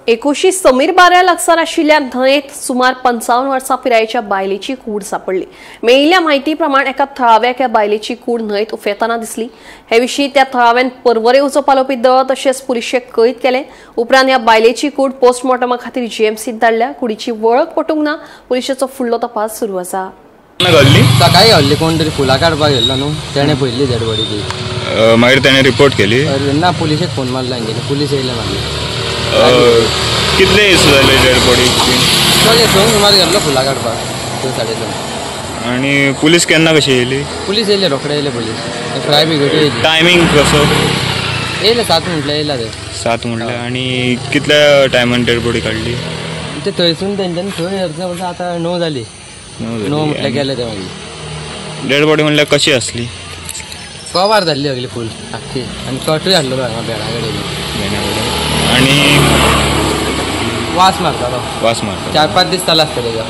एकोशी समीर बारा लागसार आशिल्ल्या न्हंयेत सुमार 55 वर्सां पिरायेच्या बायलेची कूड सापडली। मेळिल्ल्या म्हायती प्रमाण एका थळाव्याक ह्या बायलेची कूड न्हंयेत उफेताना दिसली। हे विशीं त्या थळाव्यान पर्वरे उजो पालोवपी दळ तशेंच पुलिशेक कळीत केले। उपरांत ह्या बायलेची कूड पोस्टमॉर्टमा खातीर जीएमसीत धाडल्या। कुडीची वळख पटूंक ना, पुलिशेचो फुडलो तपास सुरू आसा। सकाळी हल्ली कोण तरी फुलां काडपाक गेल्लो न्हू, तेणें पयली डेड बॉडी ती मागीर तेणें रिपोर्ट केली ना, पुलिशेक फोन मारला हांगेले, पुलीस येयले मागीर। कितले दीस जाले डेड बॉडी? संक सुमार गेल्लो फुलां काडपाक 2:30. आणि पुलीस केन्ना कशी येयली? पुलीस येयले, रोखडे येयले पुलीस। फ्राय ब्रिगेड येयली। टायमींग कसो? येयले 7 म्हटल्यार येयला ते 7 म्हटल्यार। आणि कितल्या टायमान डेड बॉडी काडली? ते थंयसून तेंच्यानी थंय अर्द्या वर्सां आतां 9 जाली। 9 म्हटल्यार गेले ते मागीर। डेड बॉडी म्हणल्यार कशी असली? कवर जाल्ली सगळी फूल आख्खी, आनी कटूय हाडलो हांगा बेडा कडेन। आणि वास मारतालो। 4-5 दीस जाले आसतले तेका।